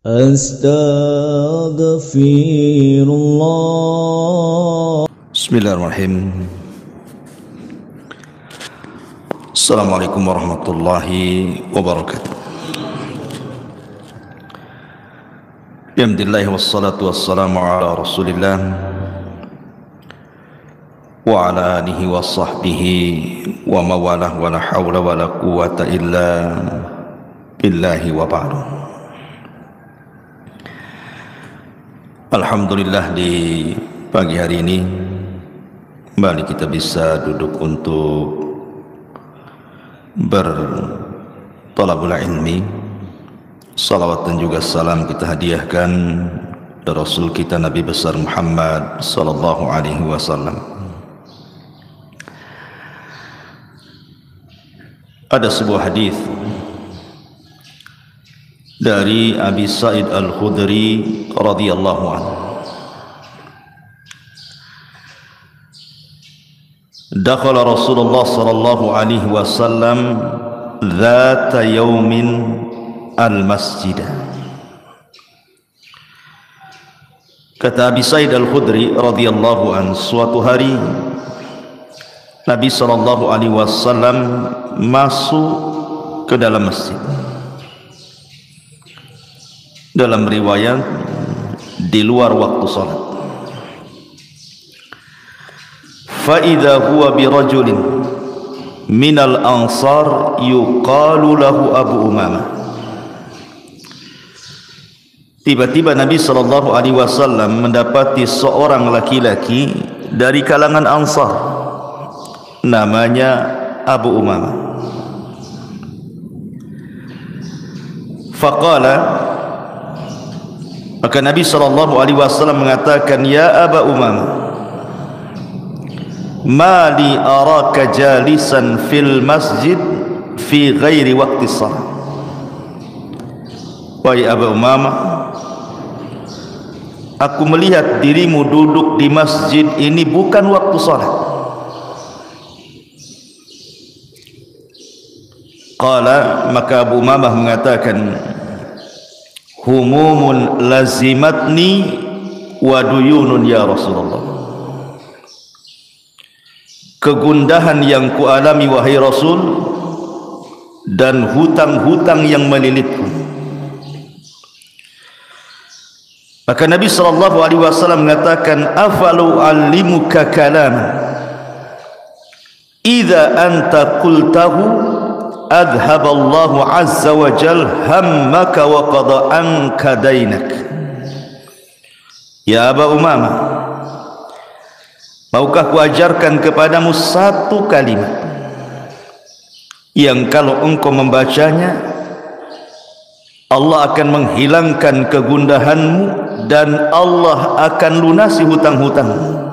Astaghfirullah. Bismillahirrahmanirrahim. Assalamualaikum warahmatullahi wabarakatuh. Alhamdulillah wassalatu wassalamu ala Rasulillah wa ala alihi wa sahbihi wa mawalah wa la hawla wa la quwwata illa billahi wa ba'du. Alhamdulillah, di pagi hari ini kembali kita bisa duduk untuk bertolabul ilmi. Salawat dan juga salam kita hadiahkan kepada Rasul kita Nabi besar Muhammad sallallahu alaihi wasallam. Ada sebuah hadis dari Abi Sa'id Al-Khudri radhiyallahu anhu. Dakhala Rasulullah sallallahu alaihi wasallam dzata yaumin al-masjid. Kata Abi Sa'id Al-Khudri radhiyallahu anhu, suatu hari Nabi sallallahu alaihi wasallam masuk ke dalam masjid. Dalam riwayat di luar waktu salat. Fa idza huwa bi rajulin minal ansar yuqalu lahu Abu Umamah. Tiba-tiba Nabi sallallahu alaihi wasallam mendapati seorang laki-laki dari kalangan Ansar, namanya Abu Umamah. Faqala, maka Nabi sallallahu alaihi wasallam mengatakan, ya Aba Umamah, ma li araka jalisan fil masjid fi ghairi waqti shalah. Wahai Aba Umamah, aku melihat dirimu duduk di masjid ini bukan waktu salat. Qala, maka Abu Umamah mengatakan, humumun lazimatni wa duyunun ya Rasulullah. Kegundahan yang kualami wahai Rasul, dan hutang-hutang yang melilitku. Maka Nabi sallallahu alaihi wasallam mengatakan, afalu allimuka kalam idza anta qultahu adhaballahu azza wa jal hammaka wa qada anka dainak. Ya Aba Umamah, maukah kuajarkan kepadamu satu kalimat yang kalau engkau membacanya Allah akan menghilangkan kegundahanmu dan Allah akan lunasi hutang-hutangmu.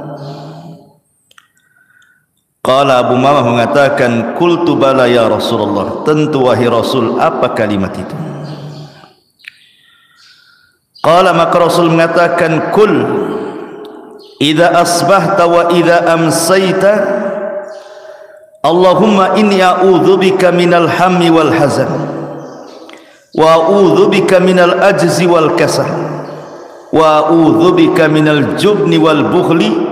Qala, Abu Umamah mengatakan, qultu bala ya Rasulullah, tentu wahai Rasul, apa kalimat itu? Qala, maka Rasul mengatakan, kul idza asbahta wa idza amsayta Allahumma inni a'udzubika minal hammi wal hazan wa a'udzubika minal ajzi wal kasal wa a'udzubika minal jubni wal bukhli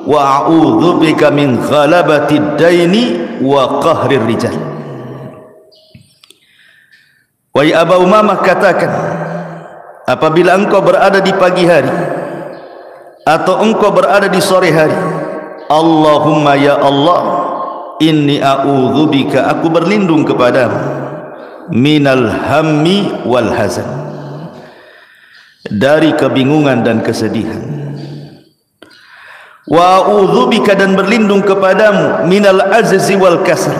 wa a'udzubika min ghalabati daini wa qahrir rijal. Wahai Aba Umamah, katakan, apabila engkau berada di pagi hari atau engkau berada di sore hari, Allahumma ya Allah, inni a'udzubika, aku berlindung kepadamu, minal hammi wal hazan, dari kebingungan dan kesedihan, wa a'udzubika, dan berlindung kepadamu, minal azzi wal kasal,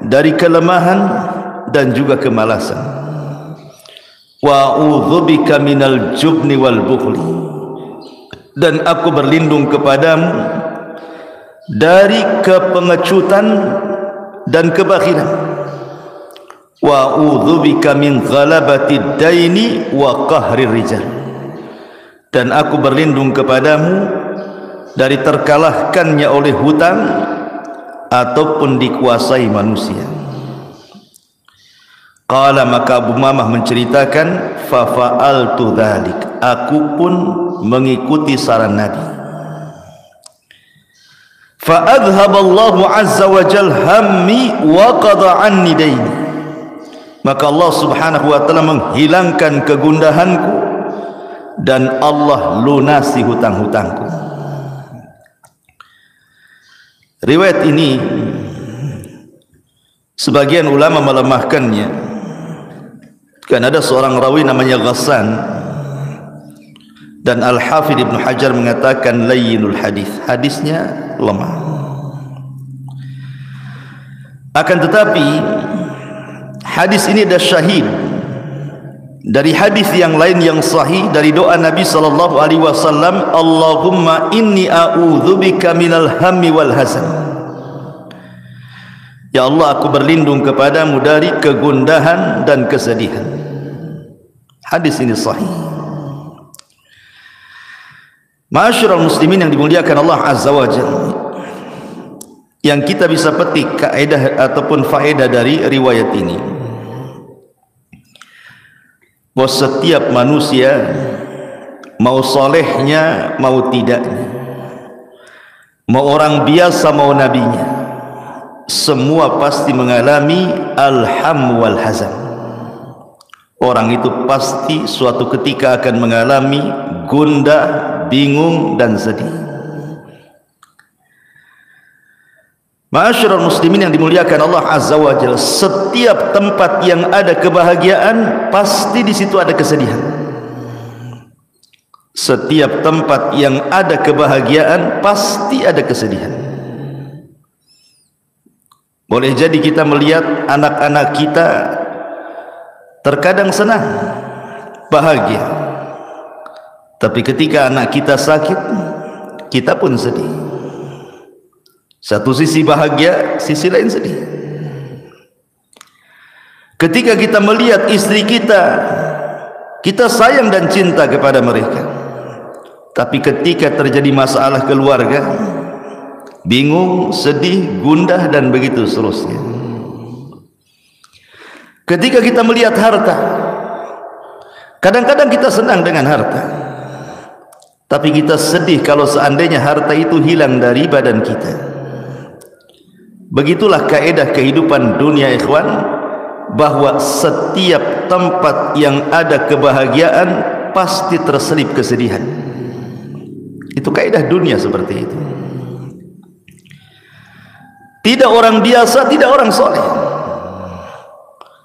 dari kelemahan dan juga kemalasan, wa a'udzubika minal jubni wal bukhli, dan aku berlindung kepadamu dari kepengecutan dan kebakhilan, wa a'udzubika min ghalabati daini wa qahrir rijal, dan aku berlindung kepadamu dari terkalahkannya oleh hutang ataupun dikuasai manusia. Qala, maka Abu Umamah menceritakan, fa fa'altu dzalik, aku pun mengikuti saran Nabi. Fa adhaballahu azza wa jal hammi wa qada anni daini, maka Allah subhanahu wa ta'ala menghilangkan kegundahanku dan Allah lunasi hutang-hutangku. Riwayat ini sebagian ulama melemahkannya, kan ada seorang rawi namanya Ghassan, dan Al-Hafidh Ibn Hajar mengatakan layyinul hadis, hadisnya lemah. Akan tetapi hadis ini ada syahid dari hadis yang lain yang sahih, dari doa Nabi sallallahu alaihi wasallam, Allahumma inni a'udzubika minal hammi wal hazan, ya Allah, aku berlindung kepadamu dari kegundahan dan kesedihan. Hadis ini sahih. Ma'asyiral muslimin yang dimuliakan Allah azza wa jalla, yang kita bisa petik kaidah ataupun faedah dari riwayat ini, bahwa setiap manusia, mau solehnya mau tidaknya, mau orang biasa mau nabinya, semua pasti mengalami alham wal hazan. Orang itu pasti suatu ketika akan mengalami gundah, bingung dan sedih. Ma'asyiral muslimin yang dimuliakan Allah azza wa jalla, setiap tempat yang ada kebahagiaan pasti di situ ada kesedihan. Setiap tempat yang ada kebahagiaan pasti ada kesedihan. Boleh jadi kita melihat anak-anak kita terkadang senang, bahagia, tapi ketika anak kita sakit, kita pun sedih. Satu sisi bahagia, sisi lain sedih. Ketika kita melihat istri kita, kita sayang dan cinta kepada mereka, tapi ketika terjadi masalah keluarga, bingung, sedih, gundah dan begitu seterusnya. Ketika kita melihat harta, kadang-kadang kita senang dengan harta, tapi kita sedih kalau seandainya harta itu hilang dari badan kita. Begitulah kaidah kehidupan dunia, ikhwan, bahwa setiap tempat yang ada kebahagiaan pasti terselip kesedihan. Itu kaidah dunia seperti itu. Tidak orang biasa, tidak orang soleh,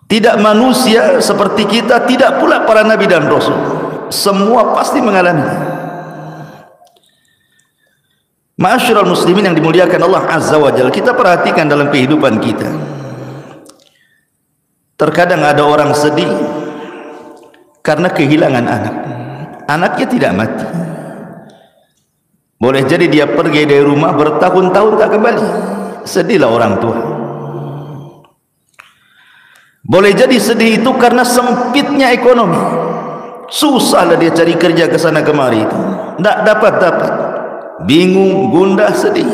tidak manusia seperti kita, tidak pula para nabi dan rasul, semua pasti mengalami. Ma'asyiral muslimin yang dimuliakan Allah azza wa jalla, kita perhatikan dalam kehidupan kita, terkadang ada orang sedih karena kehilangan anak. Anaknya tidak mati, boleh jadi dia pergi dari rumah bertahun-tahun tak kembali, sedihlah orang tua. Boleh jadi sedih itu karena sempitnya ekonomi, susahlah dia cari kerja ke sana kemari, itu tidak dapat, bingung, gundah, sedih.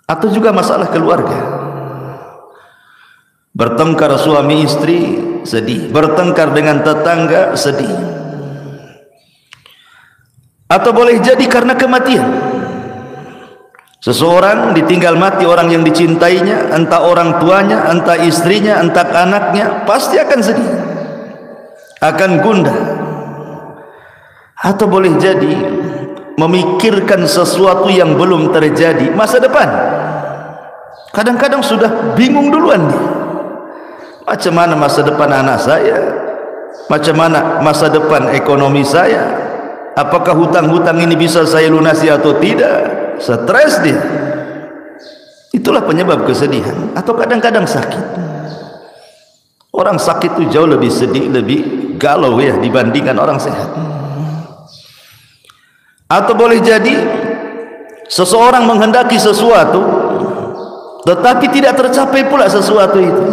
Atau juga masalah keluarga, bertengkar suami istri, sedih, bertengkar dengan tetangga, sedih. Atau boleh jadi karena kematian, seseorang ditinggal mati orang yang dicintainya, entah orang tuanya, entah istrinya, entah anaknya, pasti akan sedih, akan gundah. Atau boleh jadi memikirkan sesuatu yang belum terjadi, masa depan. Kadang-kadang sudah bingung duluan nih, macam mana masa depan anak saya, macam mana masa depan ekonomi saya, apakah hutang-hutang ini bisa saya lunasi atau tidak. Stres dia. Itulah penyebab kesedihan. Atau kadang-kadang sakit. Orang sakit itu jauh lebih sedih, lebih galau ya dibandingkan orang sehat. Atau boleh jadi seseorang menghendaki sesuatu tetapi tidak tercapai pula sesuatu itu,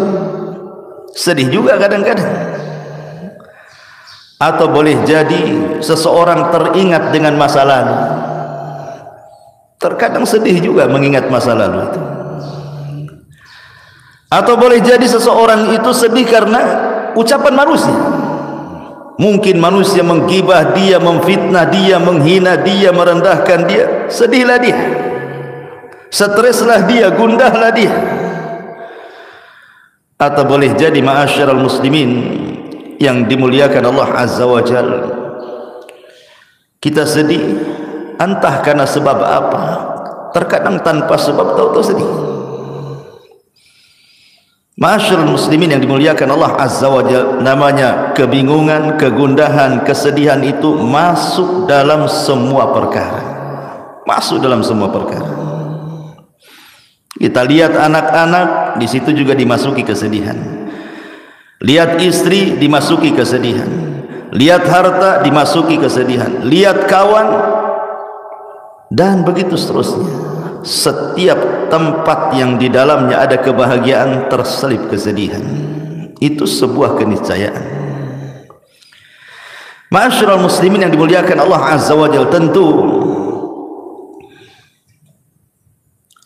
sedih juga kadang-kadang. Atau boleh jadi seseorang teringat dengan masa lalu, terkadang sedih juga mengingat masa lalu itu. Atau boleh jadi seseorang itu sedih karena ucapan manusia. Mungkin manusia menggibah dia, memfitnah dia, menghina dia, merendahkan dia, sedihlah dia, streslah dia, gundahlah dia. Atau boleh jadi ma'asyiral muslimin yang dimuliakan Allah Azza wa Jalla, kita sedih entah karena sebab apa, terkadang tanpa sebab tahu-tahu sedih. Ma'asyiral muslimin yang dimuliakan Allah Azza wa Jalla, namanya kebingungan, kegundahan, kesedihan itu masuk dalam semua perkara. Masuk dalam semua perkara. Kita lihat anak-anak, di situ juga dimasuki kesedihan. Lihat istri, dimasuki kesedihan. Lihat harta, dimasuki kesedihan. Lihat kawan, dan begitu seterusnya. Setiap tempat yang di dalamnya ada kebahagiaan terselip kesedihan. Itu sebuah keniscayaan. Ma'asyiral muslimin yang dimuliakan Allah Azza wa Jalla, tentu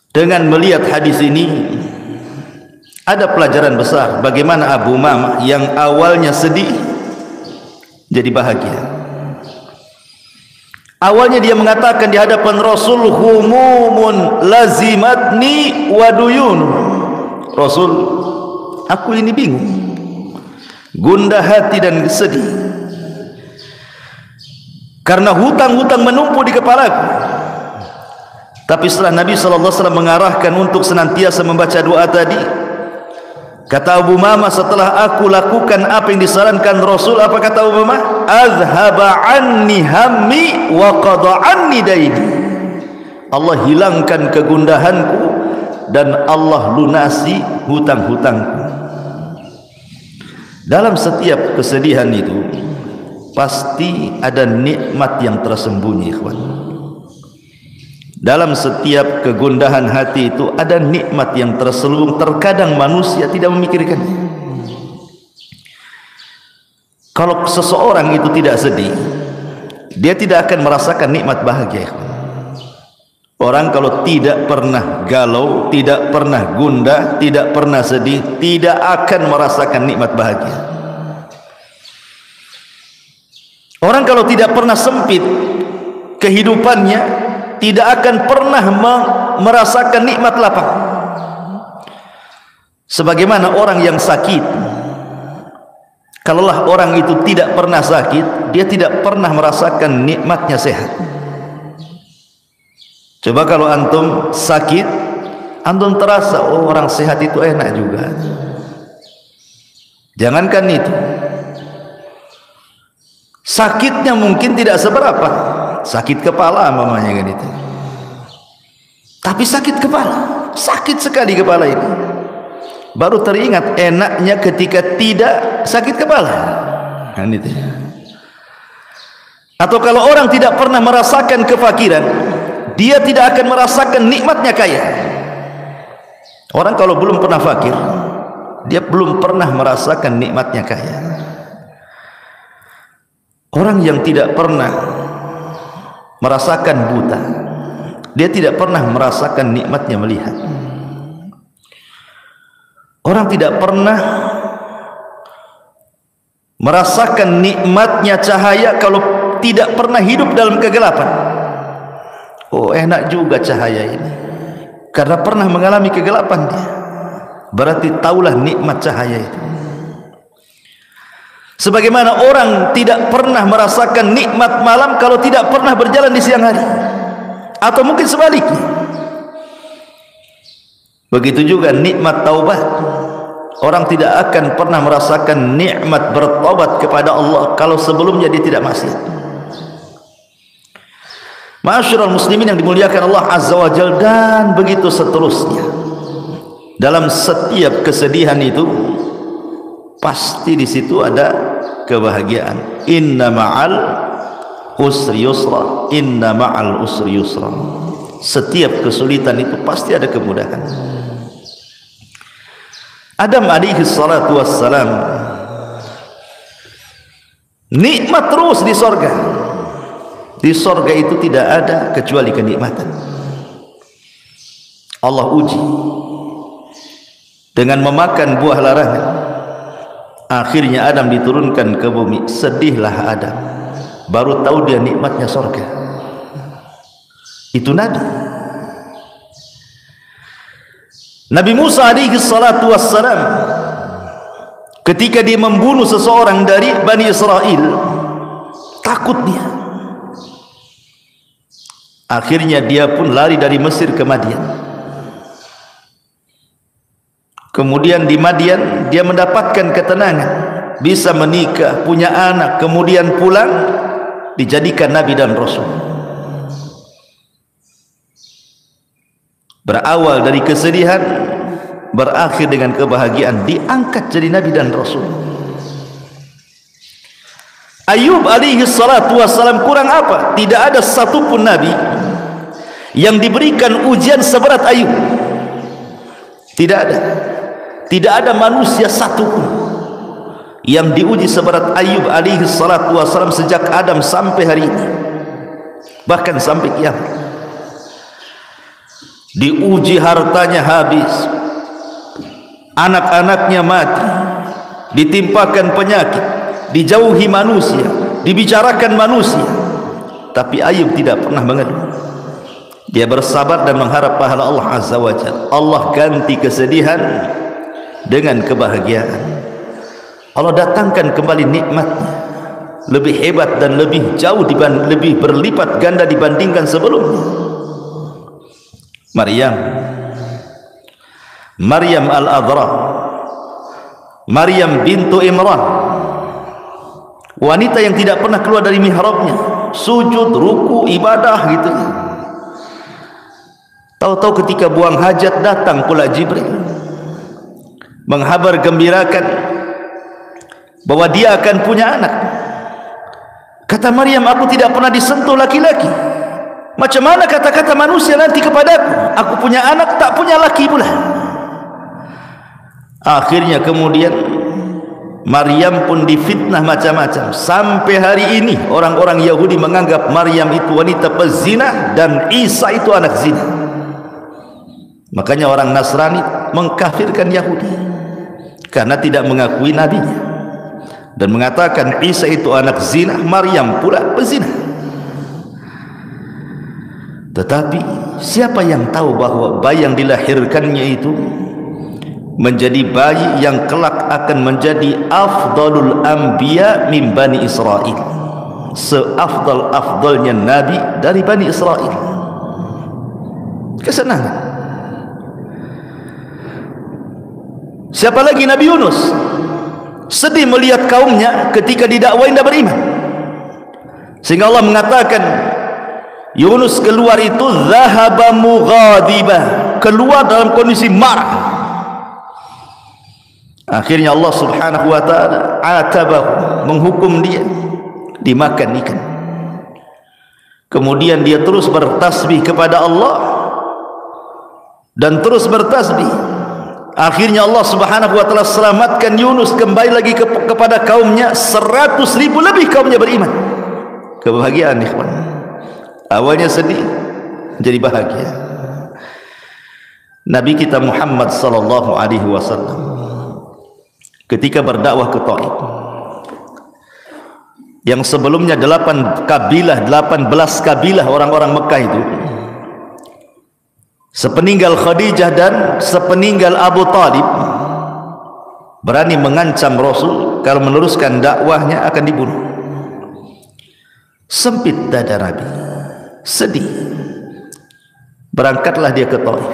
dengan melihat hadis ini ada pelajaran besar bagaimana Abu Umamah yang awalnya sedih jadi bahagia. Awalnya dia mengatakan di hadapan Rasul, humumun lazimatni wa duyun. Rasul, aku ini bingung, gundah hati dan sedih karena hutang-hutang menumpuk di kepalaku. Tapi setelah Nabi SAW mengarahkan untuk senantiasa membaca doa tadi, kata Abu Umamah, setelah aku lakukan apa yang disarankan Rasul, apa kata Abu Umamah? Azhaba anni hammi wa qada anni daini. Allah hilangkan kegundahanku dan Allah lunasi hutang-hutangku. Dalam setiap kesedihan itu pasti ada nikmat yang tersembunyi, ikhwan. Dalam setiap kegundahan hati itu ada nikmat yang terselubung, terkadang manusia tidak memikirkannya. Kalau seseorang itu tidak sedih, dia tidak akan merasakan nikmat bahagia. Orang kalau tidak pernah galau, tidak pernah gundah, tidak pernah sedih, tidak akan merasakan nikmat bahagia. Orang kalau tidak pernah sempit kehidupannya, tidak akan pernah merasakan nikmat lapang. Sebagaimana orang yang sakit, kalaulah orang itu tidak pernah sakit, dia tidak pernah merasakan nikmatnya sehat. Coba kalau antum sakit, antum terasa, oh orang sehat itu enak juga. Jangankan itu, sakitnya mungkin tidak seberapa, sakit kepala mamanya kan itu, tapi sakit kepala, sakit sekali kepala ini, baru teringat enaknya ketika tidak sakit kepala kan itu. Atau kalau orang tidak pernah merasakan kefakiran, dia tidak akan merasakan nikmatnya kaya. Orang kalau belum pernah fakir, dia belum pernah merasakan nikmatnya kaya. Orang yang tidak pernah merasakan buta, dia tidak pernah merasakan nikmatnya melihat. Orang tidak pernah merasakan nikmatnya cahaya kalau tidak pernah hidup dalam kegelapan. Oh enak juga cahaya ini, karena pernah mengalami kegelapan dia, berarti tahulah nikmat cahaya itu. Sebagaimana orang tidak pernah merasakan nikmat malam kalau tidak pernah berjalan di siang hari, atau mungkin sebaliknya. Begitu juga nikmat taubat, orang tidak akan pernah merasakan nikmat bertobat kepada Allah kalau sebelumnya dia tidak maksiat. Ma'asyiral muslimin yang dimuliakan Allah Azza wa Jalla, dan begitu seterusnya. Dalam setiap kesedihan itu pasti di situ ada kebahagiaan. Inna ma'al usri yusra, inna ma'al usri yusra. Setiap kesulitan itu pasti ada kemudahan. Adam alaihi salatu wassalam nikmat terus di sorga. Di sorga itu tidak ada kecuali kenikmatan. Allah uji dengan memakan buah larangan. Akhirnya Adam diturunkan ke bumi. Sedihlah Adam, baru tahu dia nikmatnya surga. Itu Nabi Musa alaihi salatu wassalam, ketika dia membunuh seseorang dari Bani Israel, takut dia. Akhirnya dia pun lari dari Mesir ke Madian. Kemudian di Madian dia mendapatkan ketenangan, bisa menikah, punya anak, kemudian pulang dijadikan nabi dan rasul. Berawal dari kesedihan, berakhir dengan kebahagiaan, diangkat jadi nabi dan rasul. Ayub alaihi salatu wassalam kurang apa? Tidak ada satupun nabi yang diberikan ujian seberat Ayub. Tidak ada manusia satupun yang diuji seberat Ayub alaihi salatu wassalam sejak Adam sampai hari ini, bahkan sampai kiamat. Diuji hartanya habis, anak-anaknya mati, ditimpakan penyakit, dijauhi manusia, dibicarakan manusia, tapi Ayub tidak pernah mengeluh. Dia bersabar dan mengharap pahala Allah Azza wa Jalla. Allah ganti kesedihan dengan kebahagiaan. Allah datangkan kembali nikmatnya, lebih hebat dan lebih jauh, lebih berlipat ganda dibandingkan sebelumnya. Maryam al-Adra, Maryam bintu Imran, wanita yang tidak pernah keluar dari mihrabnya, sujud, ruku, ibadah gitu. Tahu-tahu ketika buang hajat datang pula Jibril menghabar gembirakan bahwa dia akan punya anak. Kata Maryam, aku tidak pernah disentuh laki-laki. Macam mana kata-kata manusia nanti kepadaku? Aku punya anak, tak punya laki pula. Akhirnya kemudian Maryam pun difitnah macam-macam. Sampai hari ini orang-orang Yahudi menganggap Maryam itu wanita pezina dan Isa itu anak zina. Makanya orang Nasrani mengkafirkan Yahudi karena tidak mengakui nabinya dan mengatakan Isa itu anak zina, Maryam pula pezina. Tetapi siapa yang tahu bahwa bayi yang dilahirkannya itu menjadi bayi yang kelak akan menjadi afdalul anbiya min Bani Israel, seafdal-afdalnya nabi dari Bani Israel. Kesenangan. Siapa lagi? Nabi Yunus sedih melihat kaumnya ketika didakwain tidak beriman, sehingga Allah mengatakan Yunus keluar itu zahaba mughadiba, keluar dalam kondisi marah. Akhirnya Allah subhanahu wa ta'ala atabahu, menghukum dia dimakan ikan. Kemudian dia terus bertasbih kepada Allah dan terus bertasbih. Akhirnya Allah subhanahu wa ta'ala selamatkan Yunus, kembali lagi kepada kaumnya. 100.000 lebih kaumnya beriman. Kebahagiaan ikhwan. Awalnya sedih, jadi bahagia. Nabi kita Muhammad sallallahu alaihi wasallam ketika berdakwah ke Taif, yang sebelumnya 18 kabilah orang-orang Mekah itu, sepeninggal Khadijah dan sepeninggal Abu Talib, berani mengancam Rasul kalau meneruskan dakwahnya akan dibunuh. Sempit dada Nabi, sedih. Berangkatlah dia ke Taif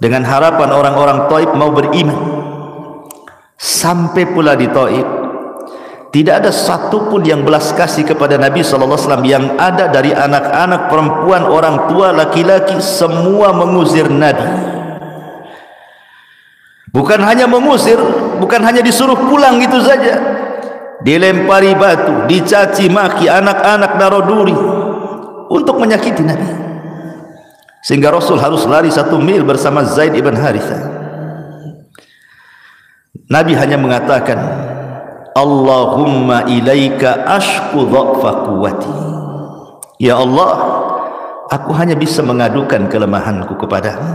dengan harapan orang-orang Taif mau beriman. Sampai pula di Taif, tidak ada satupun yang belas kasih kepada Nabi SAW. Yang ada dari anak-anak, perempuan, orang tua, laki-laki, semua mengusir Nabi. Bukan hanya mengusir, bukan hanya disuruh pulang gitu saja, dilempari batu, dicaci maki, anak-anak naruh duri untuk menyakiti Nabi, sehingga Rasul harus lari 1 mil bersama Zaid ibn Harithah. Nabi hanya mengatakan, Allahumma ilaika ashku dha'fa quwwati. Ya Allah, aku hanya bisa mengadukan kelemahanku kepadamu.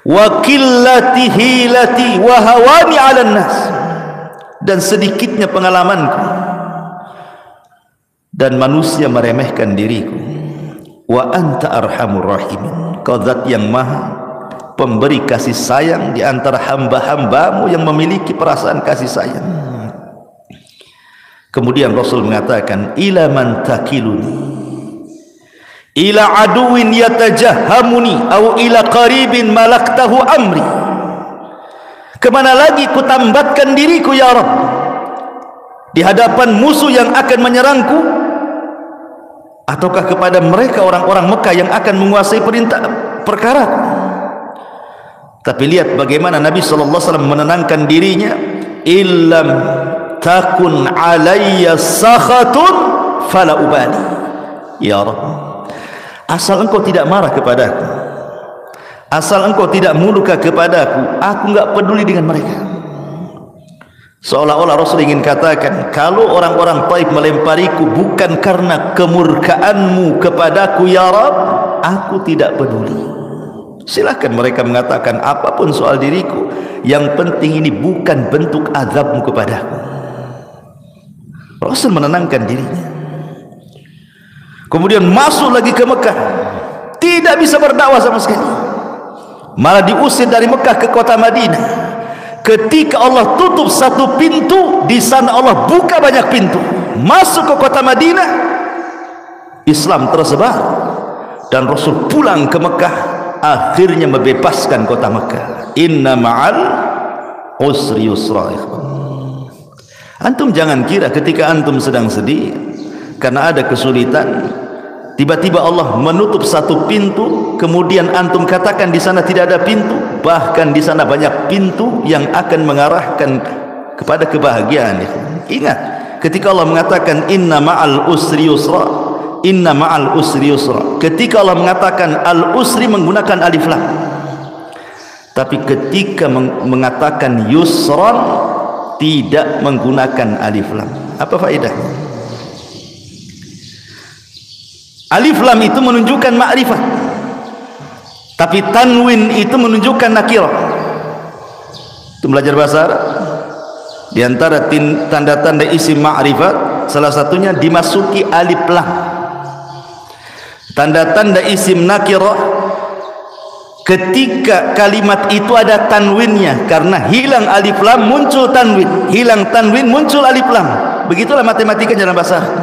wa qillati hilati wa hawani 'alan nas, dan sedikitnya pengalamanku dan manusia meremehkan diriku. Wa anta arhamur rahimin, kau zat yang maha pemberi kasih sayang di antara hamba-hambamu yang memiliki perasaan kasih sayang. Kemudian Rasul mengatakan, ila man takiluni, ila aduwin yatajahhamuni, au ila qaribin malaktahu amri. Kemana lagi ku tambatkan diriku ya Rabb, di hadapan musuh yang akan menyerangku, ataukah kepada mereka orang-orang Mekah yang akan menguasai perkara? Tapi lihat bagaimana Nabi SAW menenangkan dirinya, illam takun alayya sakhatun fala ubali, ya Rabb, asal engkau tidak marah kepadaku, asal engkau tidak murka kepadaku, aku enggak peduli dengan mereka. Seolah-olah Rasul ingin katakan, kalau orang-orang Taif melempariku bukan karena kemurkaanmu kepadaku ya Rabb, aku tidak peduli. Silakan mereka mengatakan apapun soal diriku, yang penting ini bukan bentuk azabmu kepadaku. Rasul menenangkan dirinya. Kemudian masuk lagi ke Mekah, tidak bisa berdakwah sama sekali, malah diusir dari Mekah ke kota Madinah. Ketika Allah tutup satu pintu, di sana Allah buka banyak pintu. Masuk ke kota Madinah, Islam tersebar, dan Rasul pulang ke Mekah, akhirnya membebaskan kota Mekah. Inna ma'al usri yusra. Antum jangan kira ketika antum sedang sedih karena ada kesulitan, tiba-tiba Allah menutup satu pintu, kemudian antum katakan di sana tidak ada pintu. Bahkan di sana banyak pintu yang akan mengarahkan kepada kebahagiaan. Ingat, ketika Allah mengatakan inna ma'al usri yusra, inna ma'al usri yusra, ketika Allah mengatakan al usri menggunakan alif lam, tapi ketika mengatakan yusran tidak menggunakan alif lam. Apa faedahnya? Alif lam itu menunjukkan ma'rifat, tapi tanwin itu menunjukkan nakirah. Itu belajar bahasa Arab. Di antara tanda-tanda isim ma'rifat, salah satunya dimasuki alif lam. Tanda-tanda isim nakirah, ketika kalimat itu ada tanwinnya, karena hilang alif lam muncul tanwin, hilang tanwin muncul alif lam. Begitulah matematika dalam bahasa Arab.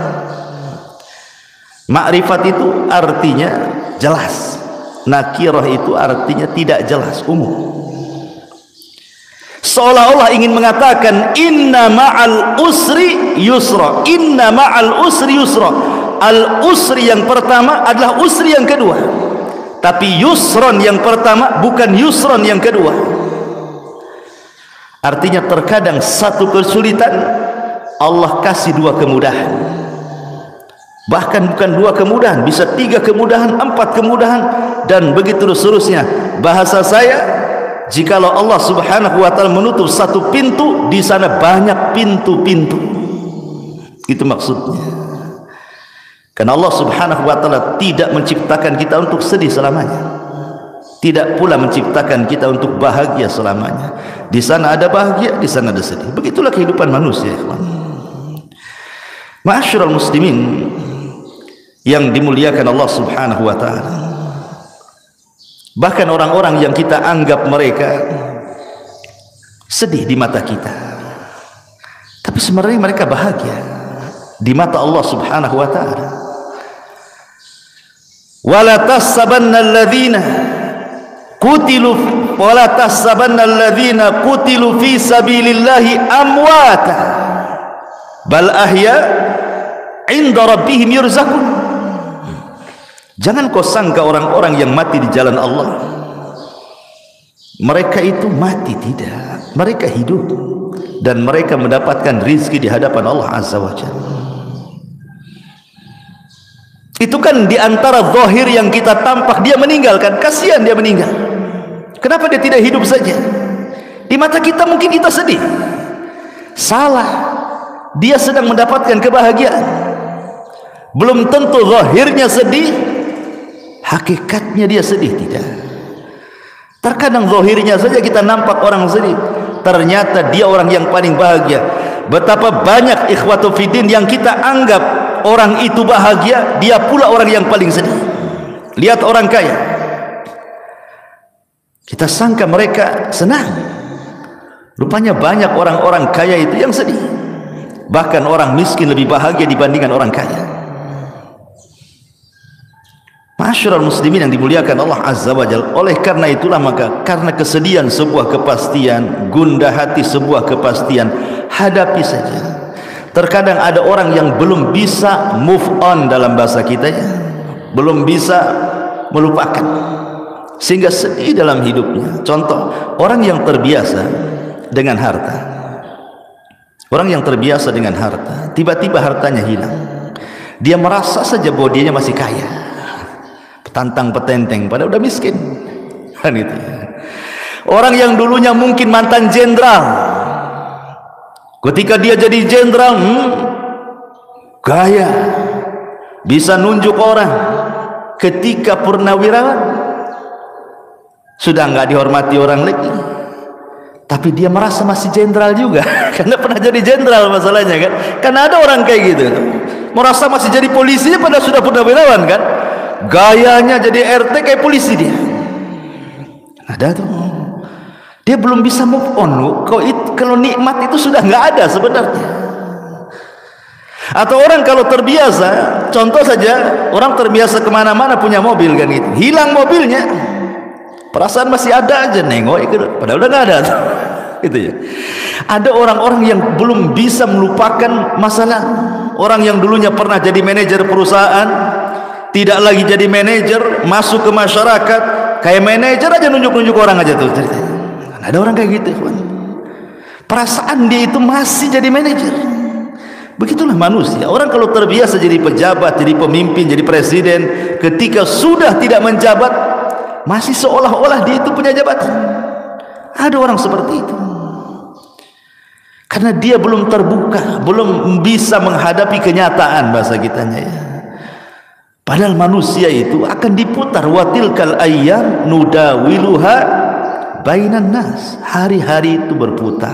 Ma'rifat itu artinya jelas, nakirah itu artinya tidak jelas, umum. Seolah-olah ingin mengatakan inna ma'al usri yusra, inna ma'al usri yusra. Al usri yang pertama adalah usri yang kedua, tapi yusron yang pertama bukan yusron yang kedua. Artinya terkadang satu kesulitan Allah kasih dua kemudahan. Bahkan bukan dua kemudahan, bisa 3 kemudahan, 4 kemudahan, dan begitu seterusnya. Bahasa saya, jikalau Allah Subhanahu wa ta'ala menutup satu pintu, di sana banyak pintu-pintu. Itu maksudnya. Karena Allah Subhanahu wa ta'ala tidak menciptakan kita untuk sedih selamanya, tidak pula menciptakan kita untuk bahagia selamanya. Di sana ada bahagia, di sana ada sedih. Begitulah kehidupan manusia. Ma'asyiral muslimin yang dimuliakan Allah Subhanahu wa ta'ala, bahkan orang-orang yang kita anggap mereka sedih di mata kita, tapi sebenarnya mereka bahagia di mata Allah Subhanahu wa ta'ala. Wala tahsabanna alladhina qutilu wala tahsabanna alladhina qutilu fi sabilillahi amwata bal ahya 'inda rabbihim yurzaqun. Jangan kau sangka orang-orang yang mati di jalan Allah mereka itu mati, tidak, mereka hidup dan mereka mendapatkan rizki di hadapan Allah Azza wa Jalla. Itu kan di antara zahir yang kita tampak, dia meninggalkan, kasihan dia meninggal. Kenapa dia tidak hidup saja? Di mata kita mungkin kita sedih. Salah, dia sedang mendapatkan kebahagiaan. Belum tentu zahirnya sedih, hakikatnya dia sedih, tidak. Terkadang zahirnya saja kita nampak orang sedih, ternyata dia orang yang paling bahagia. Betapa banyak ikhwatu fiddin yang kita anggap orang itu bahagia, dia pula orang yang paling sedih. Lihat orang kaya, kita sangka mereka senang, rupanya banyak orang-orang kaya itu yang sedih. Bahkan orang miskin lebih bahagia dibandingkan orang kaya. Ma'asyiral muslimin yang dimuliakan Allah Azza wa Jalla. Oleh karena itulah, maka karena kesedihan sebuah kepastian, gundah hati sebuah kepastian, hadapi saja. Terkadang ada orang yang belum bisa move on dalam bahasa kita ya, belum bisa melupakan, sehingga sedih dalam hidupnya. Contoh, orang yang terbiasa dengan harta, orang yang terbiasa dengan harta, tiba-tiba hartanya hilang, dia merasa saja bahwa dia masih kaya, tantang petenteng, padahal udah miskin kan itu. Orang yang dulunya mungkin mantan jenderal, ketika dia jadi jenderal, gaya, bisa nunjuk orang. Ketika purnawirawan, sudah nggak dihormati orang lagi, tapi dia merasa masih jenderal juga karena pernah jadi jenderal. Masalahnya kan, karena ada orang kayak gitu, merasa masih jadi polisi padahal sudah purnawirawan kan. Gayanya jadi RT kayak polisi dia. Ada tuh. Dia belum bisa move on. Kalau nikmat itu sudah nggak ada sebenarnya. Atau orang kalau terbiasa, contoh saja, orang terbiasa kemana-mana punya mobil kan gitu. Hilang mobilnya, perasaan masih ada aja, nengok itu, padahal udah nggak ada tuh. Gitu ya. Ada orang-orang yang belum bisa melupakan masalah. Orang yang dulunya pernah jadi manajer perusahaan, tidak lagi jadi manajer, masuk ke masyarakat kayak manajer aja, nunjuk-nunjuk orang aja tuh. Ada orang kayak gitu, perasaan dia itu masih jadi manajer. Begitulah manusia. Orang kalau terbiasa jadi pejabat, jadi pemimpin, jadi presiden, ketika sudah tidak menjabat, masih seolah-olah dia itu punya jabatan. Ada orang seperti itu, karena dia belum terbuka, belum bisa menghadapi kenyataan bahasa kitanya ya. Padahal manusia itu akan diputar, watilkal ayyam nudawiluha bainan nas. Hari-hari itu berputar,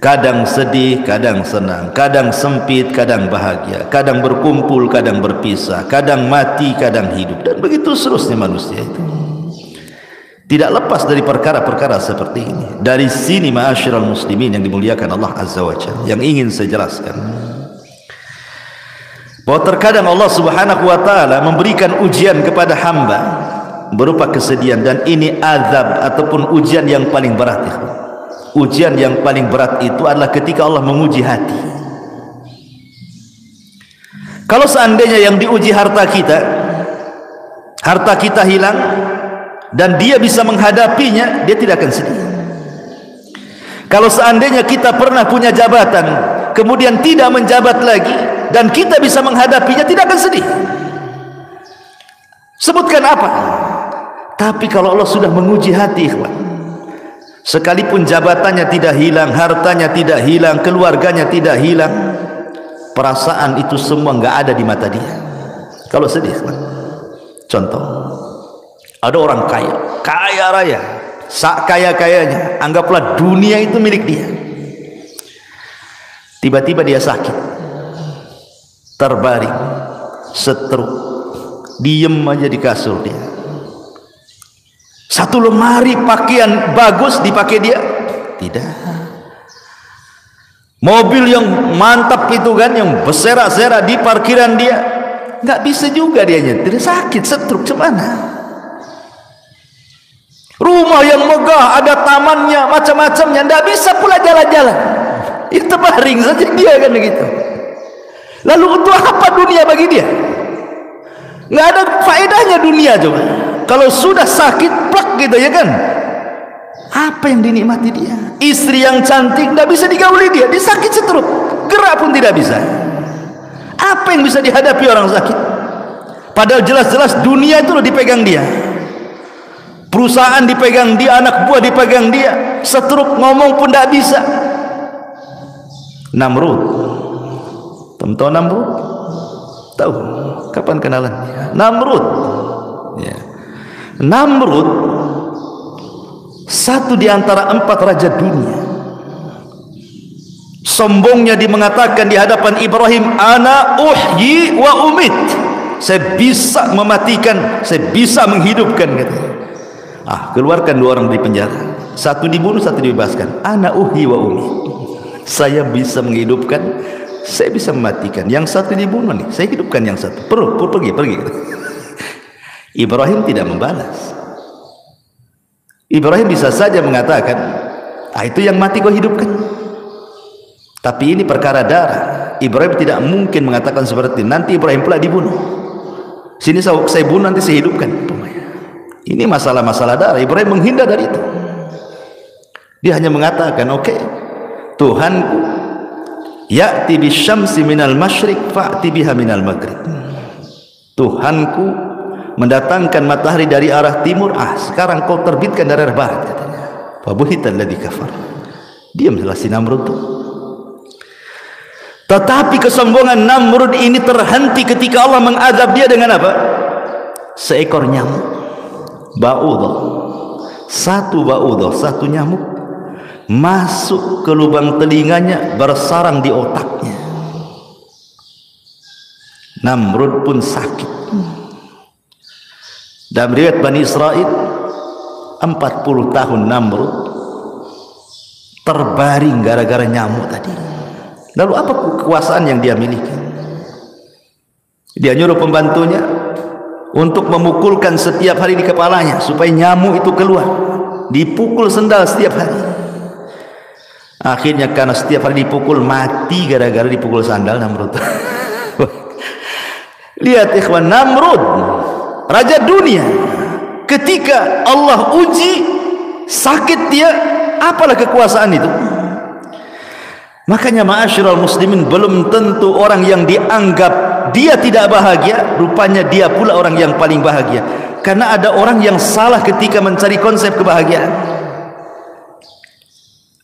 kadang sedih, kadang senang, kadang sempit, kadang bahagia, kadang berkumpul, kadang berpisah, kadang mati, kadang hidup, dan begitu seterusnya. Manusia itu tidak lepas dari perkara-perkara seperti ini. Dari sini ma'asyiral muslimin yang dimuliakan Allah Azza wa Jalla, yang ingin saya jelaskan, bahwa terkadang Allah Subhanahu wa taala memberikan ujian kepada hamba berupa kesedihan, dan ini azab ataupun ujian yang paling berat. Ujian yang paling berat itu adalah ketika Allah menguji hati. Kalau seandainya yang diuji harta kita hilang dan dia bisa menghadapinya, dia tidak akan sedih. Kalau seandainya kita pernah punya jabatan kemudian tidak menjabat lagi dan kita bisa menghadapinya, tidak akan sedih. Sebutkan apa? Tapi kalau Allah sudah menguji hati, ikhwan, sekalipun jabatannya tidak hilang, hartanya tidak hilang, keluarganya tidak hilang, perasaan itu semua nggak ada di mata dia kalau sedih, ikhwan. Contoh, ada orang kaya raya, sak kaya-kayanya, anggaplah dunia itu milik dia. Tiba-tiba dia sakit, terbaring, stroke, diem aja di kasur dia. Satu lemari pakaian bagus dipakai dia? Tidak. Mobil yang mantap itu kan, yang berserak-serak di parkiran dia, nggak bisa juga dia nyetir, sakit, stroke, cuman. Rumah yang megah, ada tamannya, macam-macamnya, nggak bisa pula jalan-jalan. Itu baring saja dia kan begitu. Lalu untuk apa dunia bagi dia? Nggak ada faedahnya dunia coba. Kalau sudah sakit plak gitu ya kan, apa yang dinikmati dia? Istri yang cantik nggak bisa digauli dia sakit stroke, gerak pun tidak bisa. Apa yang bisa dihadapi orang sakit? Padahal jelas-jelas dunia itu loh dipegang dia, perusahaan dipegang dia, anak buah dipegang dia, stroke ngomong pun tidak bisa. Namrud, tahu Namrud? Tahu? Kapan kenalannya? Namrud, ya. Namrud satu di antara 4 raja dunia. Sombongnya dia mengatakan di hadapan Ibrahim, ana uhyi wa umit, saya bisa mematikan, saya bisa menghidupkan, katanya. Keluarkan 2 orang dari penjara, satu dibunuh, satu dibebaskan. Ana uhyi wa umit, saya bisa menghidupkan, saya bisa mematikan. Yang satu dibunuh nih, saya hidupkan yang satu. Pergi. Ibrahim tidak membalas. Ibrahim bisa saja mengatakan, itu yang mati kau hidupkan. Tapi ini perkara darah. Ibrahim tidak mungkin mengatakan seperti itu. Nanti Ibrahim pula dibunuh. Sini saya bunuh, nanti saya hidupkan. Ini masalah-masalah darah. Ibrahim menghindar dari itu. Dia hanya mengatakan, oke, Tuhanku, ya'ti bisyamsi minal masyrik fa'ti biha minal maghrib. Tuhanku mendatangkan matahari dari arah timur, sekarang kau terbitkan dari arah barat, katanya. Fabuhital ladzi kafar. Diamlah si Namrud itu. Tetapi kesombongan Namrud ini terhenti ketika Allah mengadab dia dengan apa? Seekor nyamuk, ba'udah. Satu nyamuk masuk ke lubang telinganya, bersarang di otaknya. Namrud pun sakit. Dalam riwayat Bani Israel, 40 tahun Namrud terbaring gara-gara nyamuk tadi. Lalu apa kekuasaan yang dia miliki? Dia nyuruh pembantunya untuk memukulkan setiap hari di kepalanya supaya nyamuk itu keluar. Dipukul sendal setiap hari. Akhirnya karena setiap hari dipukul, mati gara-gara dipukul sandal Namrud. Lihat ikhwan, Namrud, raja dunia, ketika Allah uji, sakit dia, apalah kekuasaan itu? Makanya ma'asyiral muslimin, belum tentu orang yang dianggap dia tidak bahagia, rupanya dia pula orang yang paling bahagia. Karena ada orang yang salah ketika mencari konsep kebahagiaan.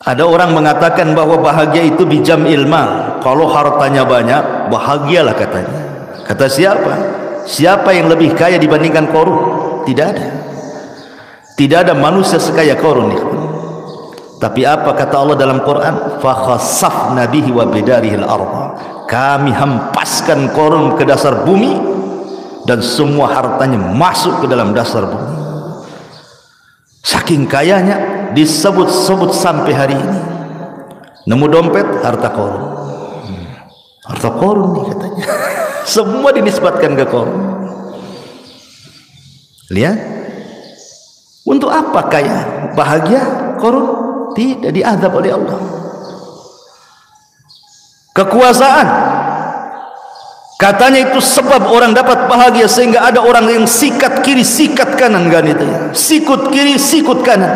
Ada orang mengatakan bahwa bahagia itu bijam'il mal, kalau hartanya banyak, bahagialah katanya. Kata siapa? Siapa yang lebih kaya dibandingkan Qarun? Tidak ada. Tidak ada manusia sekaya Qarun. Tapi apa kata Allah dalam Quran? Fa khassafna bihi wa bidarihil ardh. Kami hempaskan Qarun ke dasar bumi dan semua hartanya masuk ke dalam dasar bumi. Saking kayanya, disebut-sebut sampai hari ini. Nemu dompet, harta Qarun. Harta Qarun nih katanya. Semua dinisbatkan ke Qarun. Lihat, untuk apa kaya? Bahagia Qarun? Tidak, diazab oleh Allah. Kekuasaan, katanya itu sebab orang dapat bahagia, sehingga ada orang yang sikat kiri sikat kanan, kan itu ya, sikut kiri sikut kanan,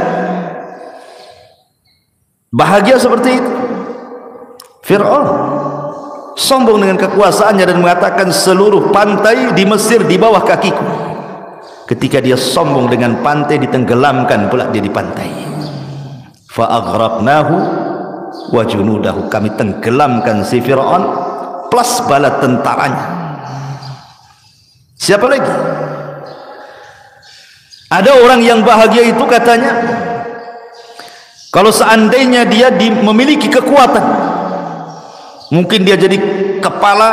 bahagia seperti itu. Fir'aun sombong dengan kekuasaannya dan mengatakan seluruh pantai di Mesir di bawah kakiku. Ketika dia sombong dengan pantai, ditenggelamkan pula dia di pantai. Fa aghraqnahu wa junudahu, kami tenggelamkan si Fir'aun plus bala tentaranya. Siapa lagi? Ada orang yang bahagia itu katanya, kalau seandainya dia memiliki kekuatan, mungkin dia jadi kepala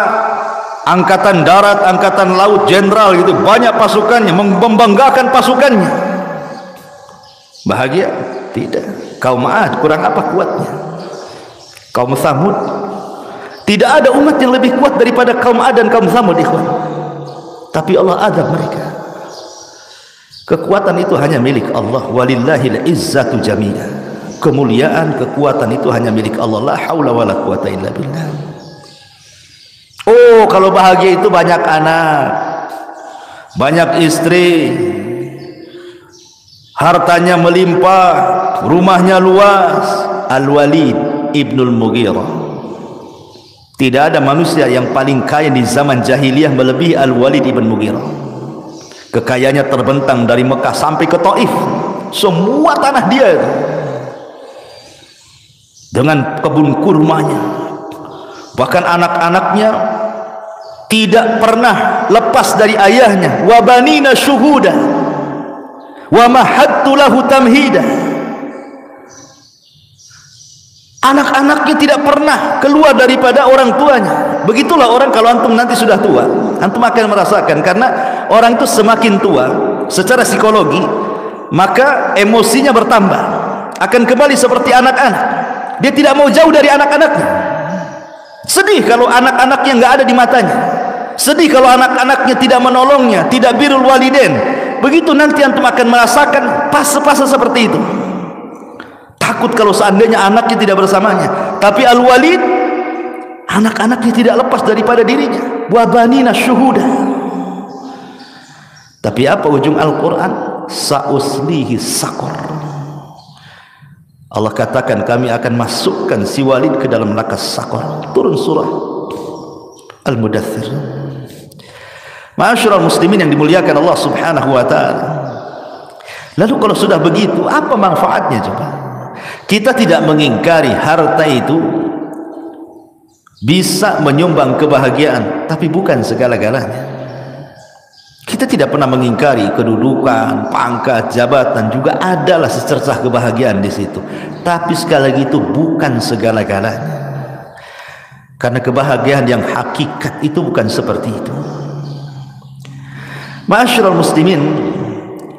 angkatan darat, angkatan laut, jenderal gitu, banyak pasukannya, membanggakan pasukannya. Bahagia? Tidak. Kaum Ad kurang apa kuatnya? Kaum Samud, tidak ada umat yang lebih kuat daripada kaum Ad dan kaum Samud, ikhwan. Tapi Allah azab mereka. Kekuatan itu hanya milik Allah. Walillahil izzatu jami'ah. Kemuliaan, kekuatan itu hanya milik Allah. La haula wala quwata illa billah. Oh, kalau bahagia itu banyak anak, banyak istri, hartanya melimpah, rumahnya luas. Al-Walid ibnul Mughirah. Tidak ada manusia yang paling kaya di zaman jahiliyah melebihi Al-Walid ibn Mughirah. Kekayaannya terbentang dari Mekah sampai ke Taif, semua tanah dia itu, dengan kebun kurmanya. Bahkan anak-anaknya tidak pernah lepas dari ayahnya. Wa banina syuhuda wa mahattu lahu tamhida. Anak-anaknya tidak pernah keluar daripada orang tuanya. Begitulah orang kalau antum nanti sudah tua, antum akan merasakan, karena orang itu semakin tua secara psikologi, maka emosinya bertambah, akan kembali seperti anak-anak. Dia tidak mau jauh dari anak-anaknya. Sedih kalau anak-anaknya nggak ada di matanya. Sedih kalau anak-anaknya tidak menolongnya, tidak birrul walidain. Begitu nanti antum akan merasakan fase-fase seperti itu. Takut kalau seandainya anaknya tidak bersamanya. Tapi al-walid, anak-anaknya tidak lepas daripada dirinya. Wa banina syuhuda. Tapi apa ujung Al-Quran? Sa'uslihi saqar. Allah katakan kami akan masukkan si walid ke dalam neraka saqar. Turun surah Al-Mudaththir. Ma'asyiral muslimin yang dimuliakan Allah Subhanahu wa taala. Lalu kalau sudah begitu, apa manfaatnya coba? Kita tidak mengingkari harta itu bisa menyumbang kebahagiaan, tapi bukan segala-galanya. Kita tidak pernah mengingkari kedudukan, pangkat, jabatan, juga adalah secercah kebahagiaan di situ. Tapi sekali lagi itu bukan segala-galanya. Karena kebahagiaan yang hakikat itu bukan seperti itu. Ma'asyiral muslimin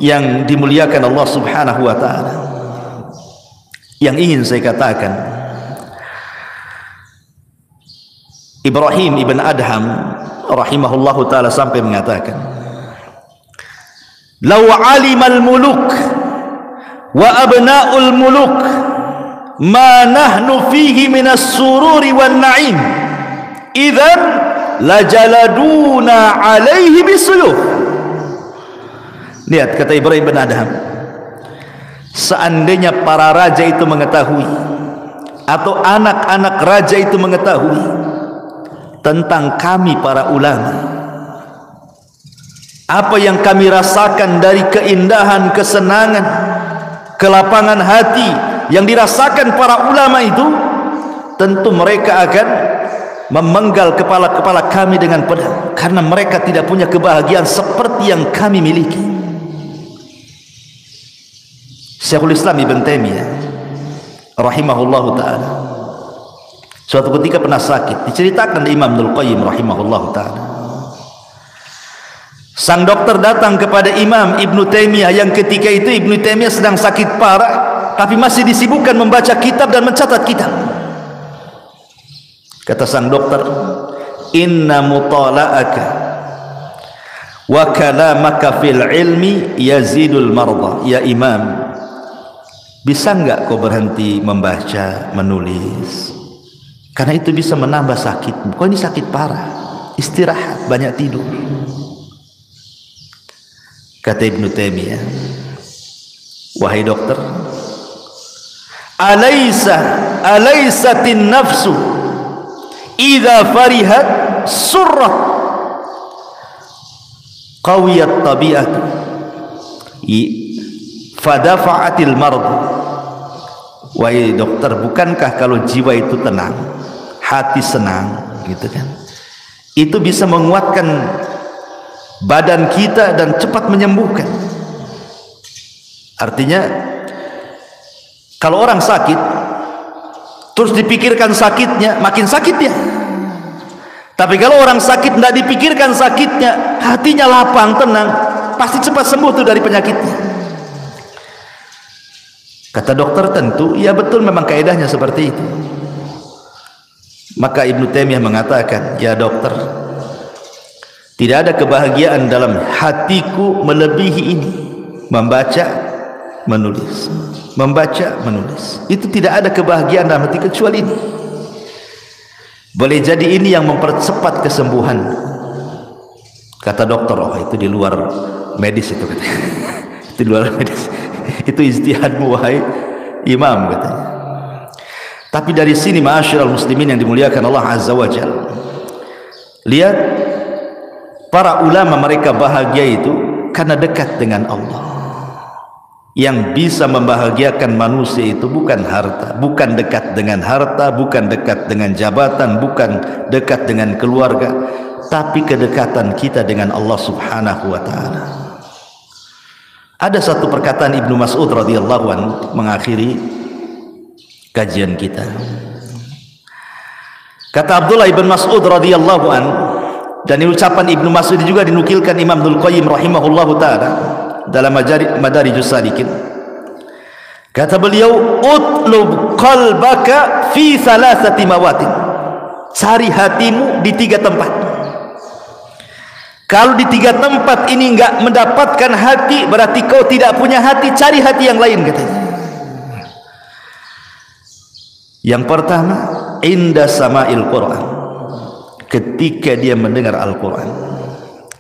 yang dimuliakan Allah Subhanahu wa taala, yang ingin saya katakan, Ibrahim ibn Adham rahimahullahu taala sampai mengatakan, "Law 'alimal muluk wa abna'ul muluk ma nahnu fihi minas sururi wan na'im idzan lajaladuna 'alaihi bisuyuf." Lihat kata Ibrahim bin Adham, seandainya para raja itu mengetahui, atau anak-anak raja itu mengetahui tentang kami para ulama, apa yang kami rasakan dari keindahan, kesenangan, kelapangan hati yang dirasakan para ulama itu, tentu mereka akan memenggal kepala-kepala kami dengan pedang, karena mereka tidak punya kebahagiaan seperti yang kami miliki. Syekhul Islam Ibn Taimiyah rahimahullahu ta'ala suatu ketika pernah sakit, diceritakan dari Imam Ibnul Qayyim rahimahullahu ta'ala. Sang dokter datang kepada Imam Ibn Taimiyah yang ketika itu Ibn Taimiyah sedang sakit parah, tapi masih disibukkan membaca kitab dan mencatat kitab. Kata sang dokter, "Inna mutala'aka wa kalamaka fil ilmi yazidul marda." Ya Imam, bisa enggak kau berhenti membaca, menulis? Karena itu bisa menambah sakit. Kau ini sakit parah, istirahat, banyak tidur. Kata Ibn Taimiyah, wahai dokter, alaisatin nafsu idza farihat surrat qawiyat tabi'atu fadafa'atil marad. Wahai dokter, bukankah kalau jiwa itu tenang, hati senang, gitu kan, itu bisa menguatkan badan kita dan cepat menyembuhkan. Artinya kalau orang sakit terus dipikirkan sakitnya, makin sakit dia. Tapi kalau orang sakit tidak dipikirkan sakitnya, hatinya lapang, tenang, pasti cepat sembuh tuh dari penyakitnya. Kata dokter, tentu ya betul, memang kaedahnya seperti itu. Maka Ibnu Taimiyah mengatakan, ya dokter, tidak ada kebahagiaan dalam hatiku melebihi ini, membaca, menulis, membaca, menulis. Itu tidak ada kebahagiaan dalam hati kecuali ini. Boleh jadi ini yang mempercepat kesembuhan. Kata dokter, oh itu di luar medis itu, katanya. Itu di luar medis. Itu ijtihadmu wahai imam, katanya. Tapi dari sini ma'asyiral muslimin yang dimuliakan Allah Azza wa Jalla, lihat para ulama, mereka bahagia itu karena dekat dengan Allah. Yang bisa membahagiakan manusia itu bukan harta, bukan dekat dengan harta, bukan dekat dengan jabatan, bukan dekat dengan keluarga, tapi kedekatan kita dengan Allah Subhanahu wa taala. Ada satu perkataan Ibnu Mas'ud radhiyallahu anhu mengakhiri, kajian kita. Kata Abdullah ibn Mas'ud radhiyallahu an, dan ucapan Ibnu Mas'ud juga dinukilkan Imam Ibnul Qayyim rahimahullahu taala dalam Madarijus Salikin. Kata beliau, utlub qalbaka fi thalathati mawatin. Cari hatimu di 3 tempat. Kalau di 3 tempat ini enggak mendapatkan hati, berarti kau tidak punya hati. Cari hati yang lain, katanya. Yang pertama, inda sama'il Quran, ketika dia mendengar Al-Quran.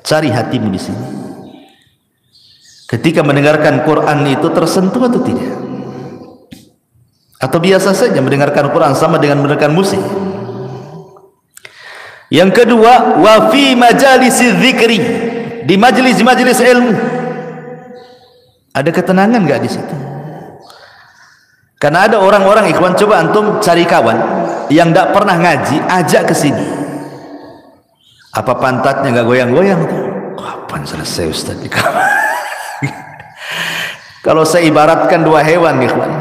Cari hatimu di sini. Ketika mendengarkan Quran itu tersentuh atau tidak? Atau biasa saja mendengarkan Quran sama dengan mendengarkan musik? Yang kedua, wa fi majalisiz zikri, di majelis-majelis ilmu. Ada ketenangan enggak di situ? Karena ada orang-orang, ikhwan, coba antum cari kawan yang tidak pernah ngaji, ajak ke sini. Apa pantatnya nggak goyang-goyang? Kapan selesai Ustaz di kamar? Kalau saya ibaratkan 2 hewan, ikhwan.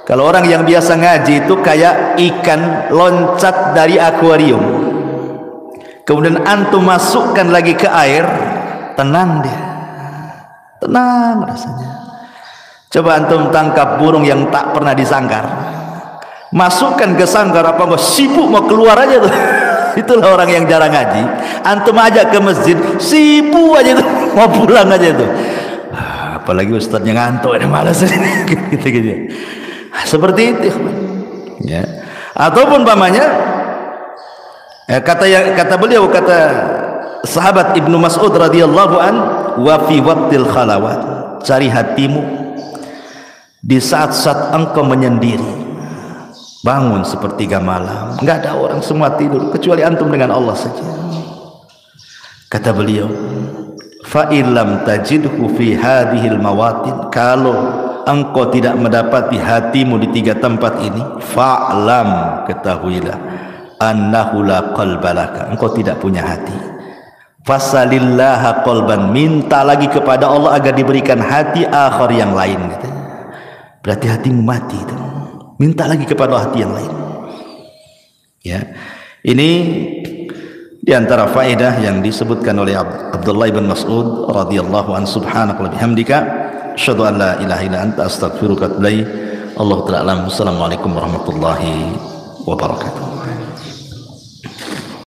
Kalau orang yang biasa ngaji itu kayak ikan loncat dari akuarium. Kemudian antum masukkan lagi ke air, tenang dia. Tenang rasanya. Coba antum tangkap burung yang tak pernah disangkar, masukkan ke sangkar, apa enggak sibuk mau keluar aja tuh. Itulah orang yang jarang ngaji. Antum ajak ke masjid, sibuk aja tuh, mau pulang aja tuh. Apalagi ustadznya ngantuk, ada malas gitu. Seperti itu, ya. Ataupun pamannya, kata beliau, kata sahabat Ibnu Mas'ud radhiyallahu an, wa fi waqtil khalawat, cari hatimu di saat-saat engkau menyendiri. Bangun sepertiga malam, enggak ada orang, semua tidur kecuali antum dengan Allah saja. Kata beliau, fa illam tajidhu fi hadhil mawatin, kalau engkau tidak mendapati hatimu di 3 tempat ini, fa'lam, ketahuilah, annahu la qalbalaka, engkau tidak punya hati. Fasalillaha qalban, minta lagi kepada Allah agar diberikan hati akhar yang lain, katanya. Berarti hatimu mati itu. Minta lagi kepada hati yang lain. Ya. Ini di antara faedah yang disebutkan oleh Abdullah bin Mas'ud radhiyallahu an, subhanaka wa bihamdika asyhadu an la ilaha illa anta astaghfiruka wa atubu ilaik. Allahu ta'ala alam. Assalamualaikum warahmatullahi wabarakatuh.